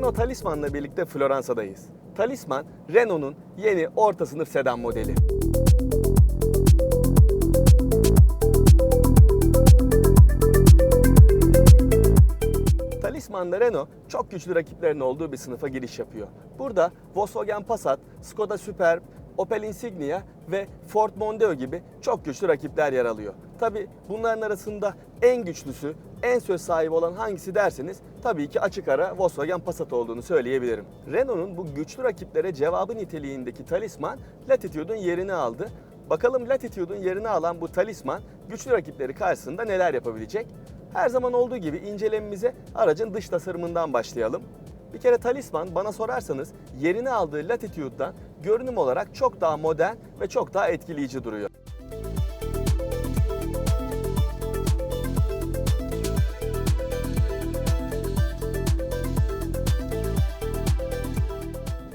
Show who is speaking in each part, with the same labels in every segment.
Speaker 1: Renault Talisman'la birlikte Floransa'dayız. Talisman, Renault'un yeni orta sınıf sedan modeli. Talisman'da Renault çok güçlü rakiplerin olduğu bir sınıfa giriş yapıyor. Burada Volkswagen Passat, Skoda Superb, Opel Insignia ve Ford Mondeo gibi çok güçlü rakipler yer alıyor. Tabi bunların arasında en güçlüsü, en söz sahibi olan hangisi derseniz tabii ki açık ara Volkswagen Passat olduğunu söyleyebilirim. Renault'un bu güçlü rakiplere cevabı niteliğindeki Talisman, Latitude'un yerini aldı. Bakalım Latitude'un yerini alan bu Talisman güçlü rakipleri karşısında neler yapabilecek? Her zaman olduğu gibi incelememize aracın dış tasarımından başlayalım. Bir kere Talisman bana sorarsanız yerini aldığı Latitude'dan görünüm olarak çok daha modern ve çok daha etkileyici duruyor.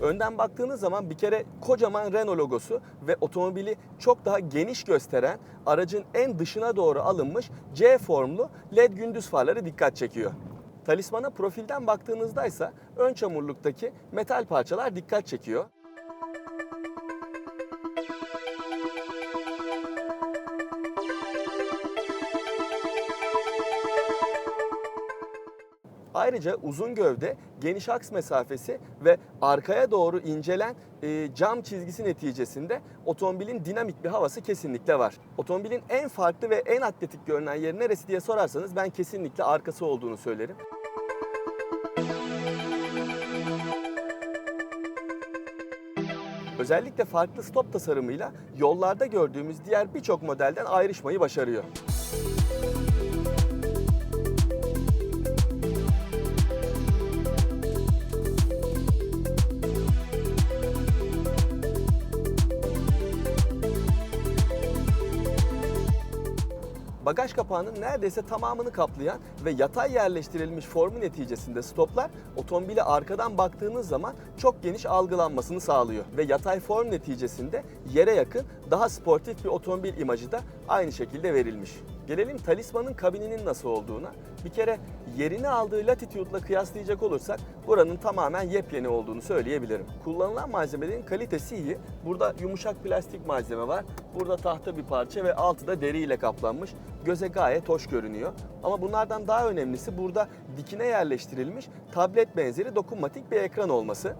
Speaker 1: Önden baktığınız zaman bir kere kocaman Renault logosu ve otomobili çok daha geniş gösteren aracın en dışına doğru alınmış C formlu LED gündüz farları dikkat çekiyor. Talisman'a profilden baktığınızda ise ön çamurluktaki metal parçalar dikkat çekiyor. Ayrıca uzun gövde, geniş aks mesafesi ve arkaya doğru incelen cam çizgisi neticesinde otomobilin dinamik bir havası kesinlikle var. Otomobilin en farklı ve en atletik görünen yeri neresi diye sorarsanız ben kesinlikle arkası olduğunu söylerim. Özellikle farklı stop tasarımıyla yollarda gördüğümüz diğer birçok modelden ayrışmayı başarıyor. Bagaj kapağının neredeyse tamamını kaplayan ve yatay yerleştirilmiş formu neticesinde stoplar otomobile arkadan baktığınız zaman çok geniş algılanmasını sağlıyor. Ve yatay form neticesinde yere yakın daha sportif bir otomobil imajı da aynı şekilde verilmiş. Gelelim Talisman'ın kabininin nasıl olduğuna. Bir kere yerini aldığı Latitude'la kıyaslayacak olursak buranın tamamen yepyeni olduğunu söyleyebilirim. Kullanılan malzemelerin kalitesi iyi. Burada yumuşak plastik malzeme var. Burada tahta bir parça ve altı da deriyle kaplanmış. Göze gayet hoş görünüyor. Ama bunlardan daha önemlisi burada dikine yerleştirilmiş tablet benzeri dokunmatik bir ekran olması.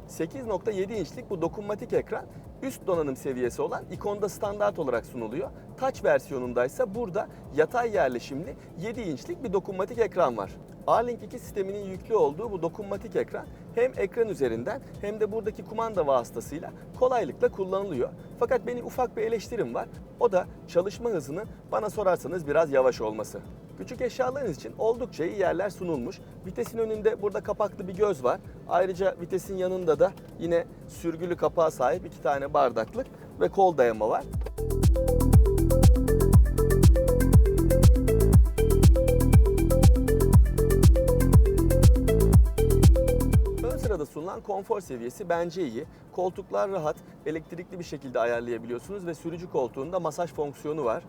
Speaker 1: 8.7 inçlik bu dokunmatik ekran üst donanım seviyesi olan ikonda standart olarak sunuluyor. Touch versiyonundaysa burada yatay yerleşimli 7 inçlik bir dokunmatik ekran var. A-Link 2 sisteminin yüklü olduğu bu dokunmatik ekran hem ekran üzerinden hem de buradaki kumanda vasıtasıyla kolaylıkla kullanılıyor. Fakat benim ufak bir eleştirim var. O da çalışma hızının bana sorarsanız biraz yavaş olması. Küçük eşyalarınız için oldukça iyi yerler sunulmuş. Vitesin önünde burada kapaklı bir göz var. Ayrıca vitesin yanında da yine sürgülü kapağa sahip 2 tane bardaklık ve kol dayama var. Ön sırada sunulan konfor seviyesi bence iyi. Koltuklar rahat, elektrikli bir şekilde ayarlayabiliyorsunuz ve sürücü koltuğunda masaj fonksiyonu var.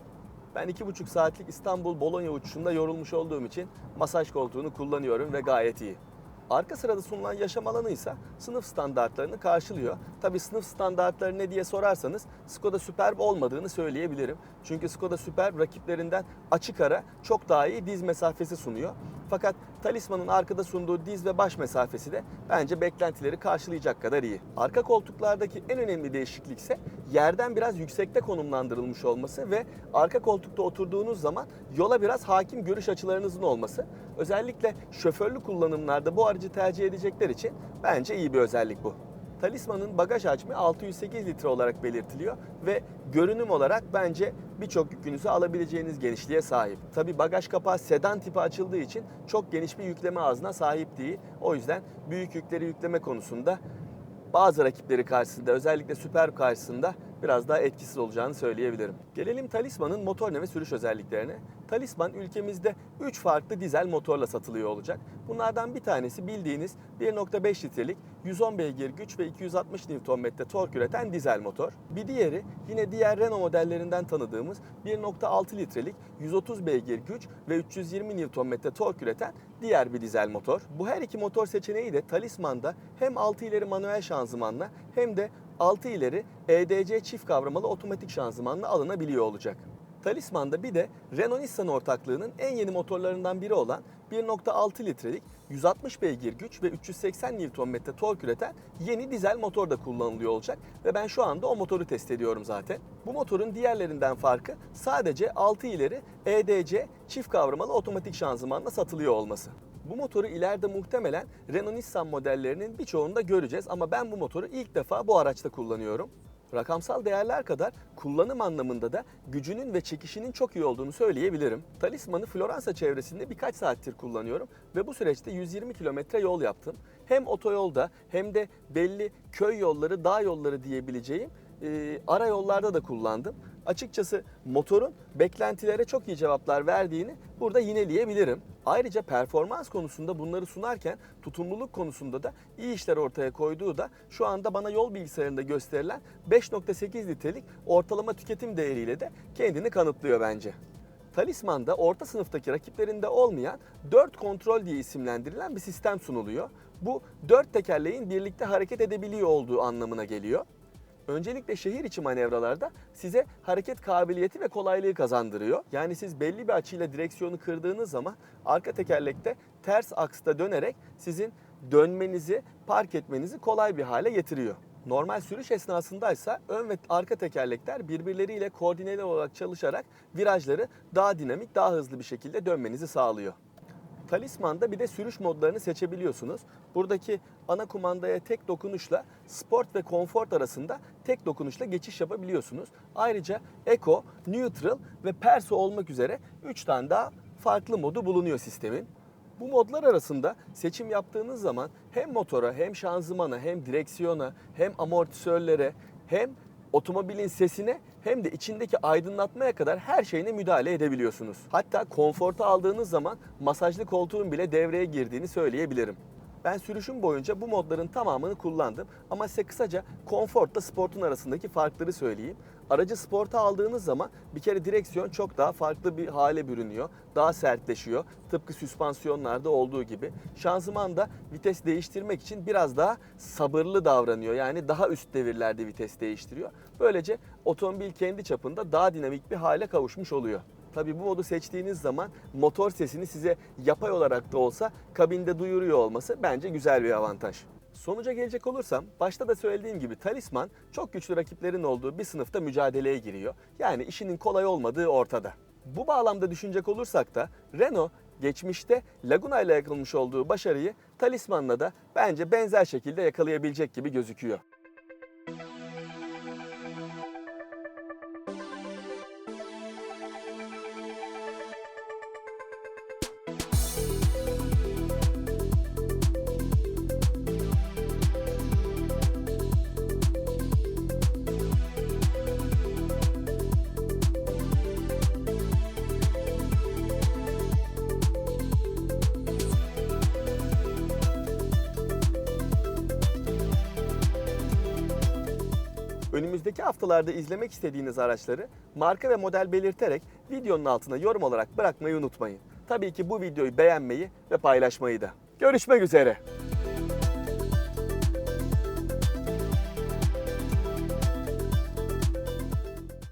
Speaker 1: Ben 2,5 saatlik İstanbul-Bologna uçuşunda yorulmuş olduğum için masaj koltuğunu kullanıyorum ve gayet iyi. Arka sırada sunulan yaşam alanı ise sınıf standartlarını karşılıyor. Tabii sınıf standartları ne diye sorarsanız Skoda Superb olmadığını söyleyebilirim. Çünkü Skoda Superb rakiplerinden açık ara çok daha iyi diz mesafesi sunuyor. Fakat Talisman'ın arkada sunduğu diz ve baş mesafesi de bence beklentileri karşılayacak kadar iyi. Arka koltuklardaki en önemli değişiklik ise yerden biraz yüksekte konumlandırılmış olması ve arka koltukta oturduğunuz zaman yola biraz hakim görüş açılarınızın olması. Özellikle şoförlü kullanımlarda bu aracı tercih edecekler için bence iyi bir özellik bu. Talisman'ın bagaj hacmi 608 litre olarak belirtiliyor ve görünüm olarak bence birçok yükünüzü alabileceğiniz genişliğe sahip. Tabi bagaj kapağı sedan tipi açıldığı için çok geniş bir yükleme ağzına sahip değil. O yüzden büyük yükleri yükleme konusunda bazı rakipleri karşısında, özellikle Superb karşısında biraz daha etkisiz olacağını söyleyebilirim. Gelelim Talisman'ın motor ve sürüş özelliklerine. Talisman ülkemizde 3 farklı dizel motorla satılıyor olacak. Bunlardan bir tanesi bildiğiniz 1.5 litrelik 110 beygir güç ve 260 Nm tork üreten dizel motor. Bir diğeri yine diğer Renault modellerinden tanıdığımız 1.6 litrelik 130 beygir güç ve 320 Nm tork üreten diğer bir dizel motor. Bu her iki motor seçeneği de Talisman'da hem 6 ileri manuel şanzımanla hem de 6 ileri EDC çift kavramalı otomatik şanzımanla alınabiliyor olacak. Talisman'da bir de Renault-Nissan ortaklığının en yeni motorlarından biri olan 1.6 litrelik 160 beygir güç ve 380 Nm tork üreten yeni dizel motor da kullanılıyor olacak ve ben şu anda o motoru test ediyorum zaten. Bu motorun diğerlerinden farkı sadece 6 ileri EDC çift kavramalı otomatik şanzımanla satılıyor olması. Bu motoru ileride muhtemelen Renault-Nissan modellerinin birçoğunda göreceğiz ama ben bu motoru ilk defa bu araçta kullanıyorum. Rakamsal değerler kadar kullanım anlamında da gücünün ve çekişinin çok iyi olduğunu söyleyebilirim. Talisman'ı Floransa çevresinde birkaç saattir kullanıyorum ve bu süreçte 120 kilometre yol yaptım. Hem otoyolda hem de belli köy yolları, dağ yolları diyebileceğim ara yollarda da kullandım. Açıkçası motorun beklentilere çok iyi cevaplar verdiğini burada yineleyebilirim. Ayrıca performans konusunda bunları sunarken tutumluluk konusunda da iyi işler ortaya koyduğu da şu anda bana yol bilgisayarında gösterilen 5.8 litrelik ortalama tüketim değeriyle de kendini kanıtlıyor bence. Talisman'da orta sınıftaki rakiplerinde olmayan 4 kontrol diye isimlendirilen bir sistem sunuluyor. Bu 4 tekerleğin birlikte hareket edebiliyor olduğu anlamına geliyor. Öncelikle şehir içi manevralarda size hareket kabiliyeti ve kolaylığı kazandırıyor. Yani siz belli bir açıyla direksiyonu kırdığınız zaman arka tekerlekte ters aksta dönerek sizin dönmenizi, park etmenizi kolay bir hale getiriyor. Normal sürüş esnasındaysa ön ve arka tekerlekler birbirleriyle koordineli olarak çalışarak virajları daha dinamik, daha hızlı bir şekilde dönmenizi sağlıyor. Talisman'da bir de sürüş modlarını seçebiliyorsunuz. Buradaki ana kumandaya tek dokunuşla sport ve konfor arasında tek dokunuşla geçiş yapabiliyorsunuz. Ayrıca Eco, Neutral ve Perso olmak üzere 3 tane daha farklı modu bulunuyor sistemin. Bu modlar arasında seçim yaptığınız zaman hem motora hem şanzımana hem direksiyona hem amortisörlere hem otomobilin sesine hem de içindeki aydınlatmaya kadar her şeyine müdahale edebiliyorsunuz. Hatta konforta aldığınız zaman masajlı koltuğun bile devreye girdiğini söyleyebilirim. Ben sürüşüm boyunca bu modların tamamını kullandım ama size kısaca konfortla sportun arasındaki farkları söyleyeyim. Aracı sporta aldığınız zaman bir kere direksiyon çok daha farklı bir hale bürünüyor. Daha sertleşiyor. Tıpkı süspansiyonlarda olduğu gibi. Şanzıman da vites değiştirmek için biraz daha sabırlı davranıyor. Yani daha üst devirlerde vites değiştiriyor. Böylece otomobil kendi çapında daha dinamik bir hale kavuşmuş oluyor. Tabii bu modu seçtiğiniz zaman motor sesini size yapay olarak da olsa kabinde duyuruyor olması bence güzel bir avantaj. Sonuca gelecek olursam başta da söylediğim gibi Talisman çok güçlü rakiplerin olduğu bir sınıfta mücadeleye giriyor. Yani işinin kolay olmadığı ortada. Bu bağlamda düşünecek olursak da Renault geçmişte Laguna ile yakalamış olduğu başarıyı Talisman'la da bence benzer şekilde yakalayabilecek gibi gözüküyor. Önümüzdeki haftalarda izlemek istediğiniz araçları marka ve model belirterek videonun altına yorum olarak bırakmayı unutmayın. Tabii ki bu videoyu beğenmeyi ve paylaşmayı da. Görüşmek üzere.